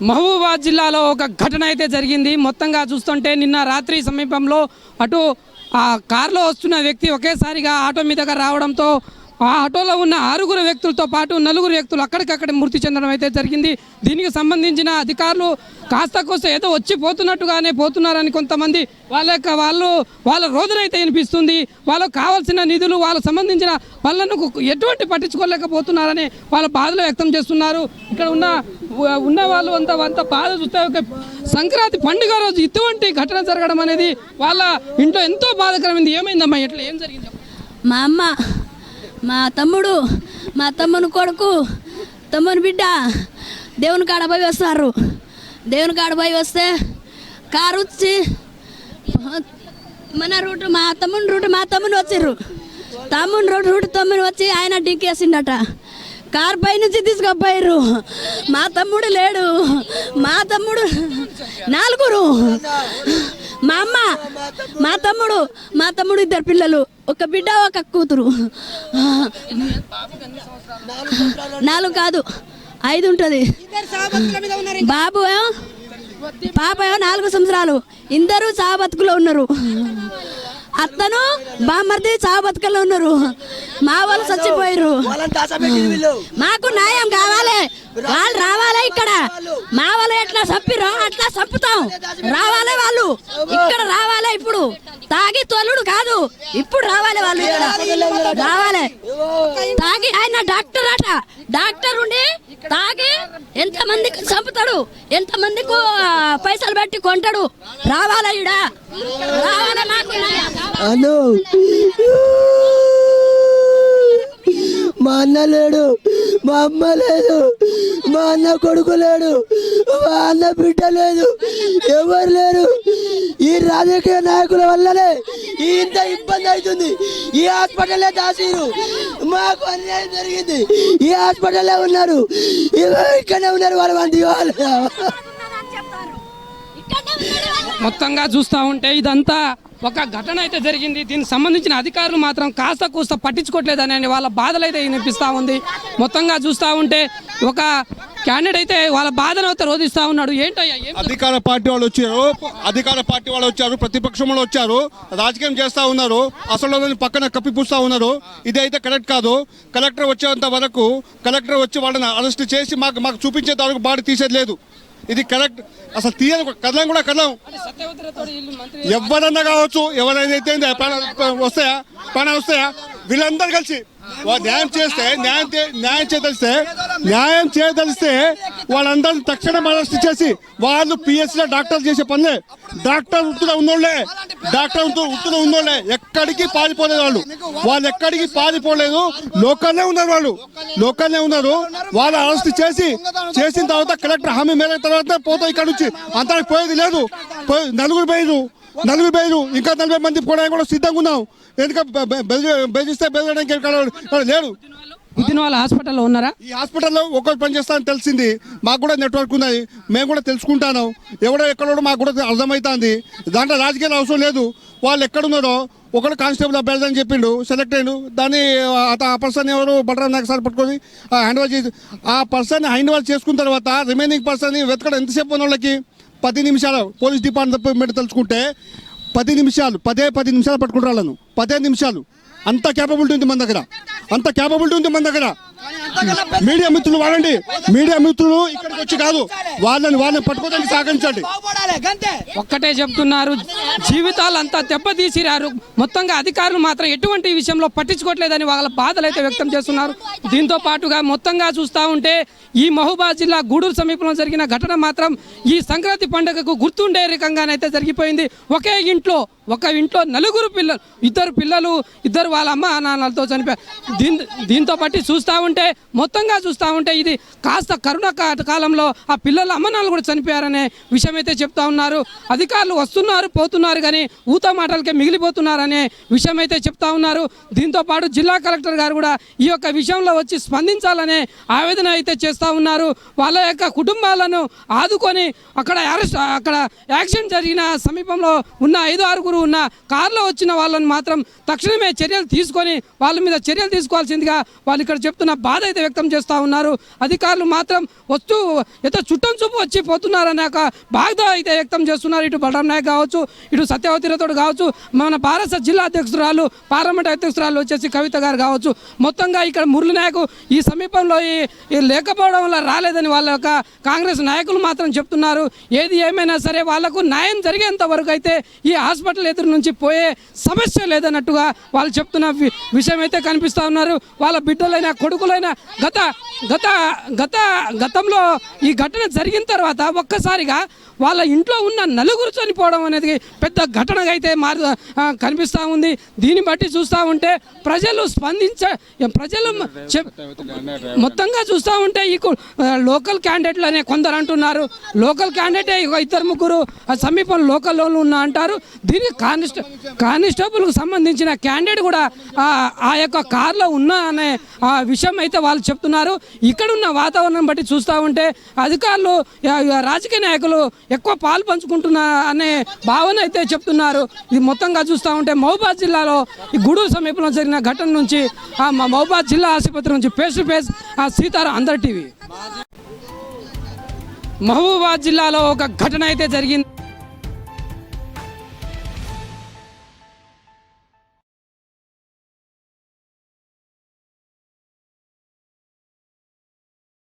మహబూబాబాద్ జిల్లాలో ఒక ఘటన అయితే జరిగింది. మొత్తంగా చూస్తుంటే నిన్న రాత్రి సమీపంలో అటు ఆ కారులో వస్తున్న వ్యక్తి ఒకేసారిగా ఆటో మీదగా రావడంతో ఆ ఆటోలో ఉన్న 6 వ్యక్తులతో పాటు 4 వ్యక్తులు అక్కడికక్కడ మృతి చెందడం అయితే జరిగింది. దీనికి సంబంధించిన అధికారులు కాస్త కోస్త ఏదో వచ్చి పోతున్నట్టుగానే పోతున్నారని కొంతమంది వాళ్ళ రోజునైతే వినిపిస్తుంది. వాళ్ళకు కావాల్సిన నిధులు వాళ్ళకు సంబంధించిన పనులను ఎటువంటి పట్టించుకోలేకపోతున్నారని వాళ్ళ బాధలు వ్యక్తం చేస్తున్నారు. ఇక్కడ ఉన్న వాళ్ళు అంత బాధ చూస్తే ఒక సంక్రాంతి పండుగ రోజు ఇటువంటి ఘటన జరగడం అనేది వాళ్ళ ఇంట్లో ఎంతో బాధాకరమైంది. ఏమైందమ్మా, ఎట్లా ఏం జరిగింది? మా అమ్మ, మా తమ్ముడు, మా తమ్ముని కొడుకు, తమ్ముని బిడ్డ దేవుని కాడ పోయి వస్తున్నారు. దేవుని కాడ పోయి వస్తే కారు వచ్చి మన రూట్ మా తమ్ముని వచ్చారు. తమ్ముని వచ్చి ఆయన డింకేసిండట. కారు పై నుంచి తీసుకుపోయారు. మా తమ్ముడు లేడు. మా తమ్ముడు 4, మా అమ్మ, మా తమ్ముడు 2 పిల్లలు, ఒక బిడ్డ ఒక కూతురు. 4 కాదు 5 ఉంటుంది. బాబు పాప 4 సంవత్సరాలు. ఇద్దరు చావు బతుకులో ఉన్నారు. అత్తను బామ్మర్ది చావు బతుకల్లో ఉన్నారు. మా వాళ్ళు చచ్చిపోయారు. మాకు న్యాయం కావాలి. వాళ్ళు రావాలి. ఇక్కడ మా వాళ్ళు ఎట్లా చంపిరో అట్లా చంపుతాం. రావాలి వాళ్ళు, ఇక్కడ రావాలి. ఇప్పుడు తాగి తోలుడు కాదు, ఇప్పుడు రావాలి వాళ్ళు. రావాలి తాగి. ఆయన డాక్టర్ అట. డాక్టర్ ఉండి తాగి ఎంతమందికి చంపుతాడు, ఎంతమందికి పైసలు పెట్టి కొంటాడు. రావాలి ఈడ, రావాలి. మాకు అను మా అన్న లేడు, మా అమ్మ లేదు, మా అన్న కొడుకు లేడు, మా అన్న బిడ్డ లేదు, ఎవరు లేరు. ఈ రాజకీయ నాయకుల వల్లనే ఇంత ఇబ్బంది అవుతుంది. ఈ హాస్పిటల్లే దాసిరు. మాకు అన్యాయం జరిగింది. ఈ హాస్పిటల్లే ఉన్నారు, ఇక్కడనే ఉన్నారు. వాళ్ళు మొత్తంగా చూస్తూ ఉంటే ఇదంతా ఒక ఘటన అయితే జరిగింది. దీనికి సంబంధించిన అధికారులు మాత్రం కాస్త కూస్త పట్టించుకోవట్లేదని వాళ్ళ బాధలు అయితే వినిపిస్తూ ఉంది. మొత్తంగా చూస్తూ ఉంటే ఒక క్యాండిడేట్ అయితే వాళ్ళ బాధను అయితే రోధిస్తూ ఉన్నాడు. ఏంటయ్యా? అధికార పార్టీ వాళ్ళు వచ్చారు, ప్రతిపక్షంలో వచ్చారు, రాజకీయం చేస్తూ ఉన్నారు, అసలు పక్కన కప్పిపుస్తూ ఉన్నారు. ఇదైతే కరెక్ట్ కాదు. కలెక్టర్ వచ్చేంత వరకు, కలెక్టర్ వచ్చి వాళ్ళని అరెస్ట్ చేసి మాకు చూపించేంత వరకు బాడీ తీసేది లేదు. ఇది కరెక్ట్. అసలు తీయదు, కదలం కూడా కదలం. ఎవరన్నా కావచ్చు, ఎవరైతే ప్రాణాలు వస్తాయా? వీళ్ళందరూ కలిసి న్యాయం చేయదలిస్తే వాళ్ళందరూ తక్షణం అరెస్ట్ చేసి వాళ్ళు పిఎస్సీలో డాక్టర్ చేసే పనులే. డాక్టర్ ఉత్తుగా ఉన్నోళ్ళే ఎక్కడికి పారిపోలేదు. వాళ్ళు ఎక్కడికి పారిపోలేదు. లోకల్నే ఉన్నారు. వాళ్ళు అరెస్ట్ చేసిన తర్వాత కలెక్టర్ హామీ మేర తర్వాత పోతాం ఇక్కడ నుంచి. అంతకు పోయేది లేదు. 4 పోయారు. ఇంకా 40 మంది కూడా సిద్ధంగా ఉన్నాం. ఎందుకంటే బెదిరిస్తే బెదరడానికి లేడు. వాళ్ళ హాస్పిటల్లో ఉన్నారా? ఈ హాస్పిటల్లో ఒకరు పనిచేస్తారని తెలిసింది. మాకు కూడా నెట్వర్క్ ఉన్నది, మేము కూడా తెలుసుకుంటాను. ఎక్కడో మాకు కూడా అర్థమవుతుంది. దాంట్లో రాజకీయాలు అవసరం లేదు. వాళ్ళు ఎక్కడున్నారో ఒకడు కానిస్టేబుల్ అభ్యర్థి అని చెప్పిండు, సెలెక్ట్ అయ్యిండు. దాన్ని ఆ పర్సన్ ఎవరు బటర్ నాకు సార్ పట్టుకొని హ్యాండ్ ఓవర్ చేసి ఆ పర్సన్ హ్యాండ్ ఓవర్ చేసుకున్న తర్వాత రిమైనింగ్ పర్సన్ వెతకడం ఎంతసేపు ఉన్న వాళ్ళకి 10 నిమిషాలు. పోలీస్ డిపార్ట్మెంట్ తెలుసుకుంటే 10 నిమిషాలు, 10 నిమిషాలు పట్టుకుంటారు వాళ్ళను. 15 నిమిషాలు. అంత క్యాపబిలిటీ ఉంది మన దగ్గర. మీడియా మిత్రులు వాడండి. మీడియా మిత్రులు ఇక్కడికి వచ్చి కాదు, వాళ్ళని పట్టుకోవడానికి సహకరించండి. ఒక్కటే చెప్తున్నారు, జీవితాలు అంతా దెబ్బతీసిరారు. మొత్తంగా అధికారులు మాత్రం ఎటువంటి విషయంలో పట్టించుకోవట్లేదని వాళ్ళ బాధలు అయితే వ్యక్తం చేస్తున్నారు. దీంతో పాటుగా మొత్తంగా చూస్తూ ఉంటే ఈ మహబూబాబాద్ జిల్లా గూడూరు సమీపంలో జరిగిన ఘటన మాత్రం ఈ సంక్రాంతి పండుగకు గుర్తుండే రకంగానైతే జరిగిపోయింది. ఒక ఇంట్లో 4 పిల్లలు, 2 వాళ్ళ అమ్మ నాన్నలతో చనిపోయారు. దీంతో బట్టి మొత్తంగా చూస్తూ ఉంటే ఇది కాస్త కరోనా కాలంలో ఆ పిల్లల అమ్మ నాన్నలు కూడా చనిపోయారనే విషయం అయితే చెప్తా ఉన్నారు. అధికారులు వస్తున్నారు, పోతున్నారు, కానీ ఊత మాటలకే మిగిలిపోతున్నారనే విషయం అయితే చెప్తా ఉన్నారు. దీంతో పాటు జిల్లా కలెక్టర్ గారు కూడా ఈ యొక్క విషయంలో వచ్చి స్పందించాలనే ఆవేదన అయితే చేస్తూ ఉన్నారు. వాళ్ళ యొక్క కుటుంబాలను ఆదుకొని అక్కడ యాక్సిడెంట్ జరిగిన సమీపంలో ఉన్న 5-6 ఉన్న కారులో వచ్చిన వాళ్ళని మాత్రం తక్షణమే చర్యలు తీసుకొని వాళ్ళ మీద చర్యలు తీసుకొని చూసుకోవాల్సిందిగా వాళ్ళు ఇక్కడ చెప్తున్న బాధ అయితే వ్యక్తం చేస్తూ ఉన్నారు. అధికారులు మాత్రం వస్తూ ఏదో చుట్టం చూపు వచ్చి పోతున్నారనే ఒక బాధ అయితే వ్యక్తం చేస్తున్నారు. ఇటు బలరాం నాయక్ కావచ్చు, ఇటు సత్యవతితో కావచ్చు, మన భారత జిల్లా అధ్యక్షురాలు పార్లమెంట్ అధ్యక్షురాలు వచ్చేసి కవిత గారు కావచ్చు. మొత్తంగా ఇక్కడ మురళి నాయక్ ఈ సమీపంలో ఈ లేకపోవడం వల్ల రాలేదని వాళ్ళ యొక్క కాంగ్రెస్ నాయకులు మాత్రం చెప్తున్నారు. ఏది ఏమైనా సరే వాళ్లకు న్యాయం జరిగేంత వరకు అయితే ఈ హాస్పిటల్ ఎదురు నుంచి పోయే సమస్య లేదన్నట్టుగా వాళ్ళు చెప్తున్న విషయం అయితే కనిపిస్తూ ఉన్నారు. వాళ్ళ బిడ్డలైన కొడుకులైన గతంలో ఈ ఘటన జరిగిన తర్వాత ఒక్కసారిగా వాళ్ళ ఇంట్లో ఉన్న నలుగురు చనిపోవడం అనేది పెద్ద ఘటనగా అయితే కనిపిస్తూ ఉంది. దీన్ని బట్టి చూస్తూ ఉంటే ప్రజలు మొత్తంగా చూస్తూ ఉంటే ఈ లోకల్ క్యాండిడేట్లు అనే కొందరు అంటున్నారు. లోకల్ క్యాండిడేటే ఇద్దరు ముగ్గురు సమీపం లోకల్లో ఉన్న అంటారు. దీనికి కానిస్టేబుల్కి సంబంధించిన క్యాండిడేట్ కూడా ఆ యొక్క కార్లో ఉన్న అనే విషయం అయితే వాళ్ళు చెప్తున్నారు. ఇక్కడున్న వాతావరణం బట్టి చూస్తూ ఉంటే అధికారులు రాజకీయ నాయకులు ఎక్కువ పాలు పంచుకుంటున్నా అనే భావన అయితే చెప్తున్నారు. ఇది మొత్తంగా చూస్తూ ఉంటే మహబూబాద్ జిల్లాలో ఈ గూడూరు సమీపంలో జరిగిన ఘటన నుంచి మహబూబాద్ జిల్లా ఆసుపత్రి నుంచి ఫేస్ టు ఫేస్ సీతారాం అందరి టీవీ. మహబూబాద్ జిల్లాలో ఒక ఘటన అయితే జరిగింది.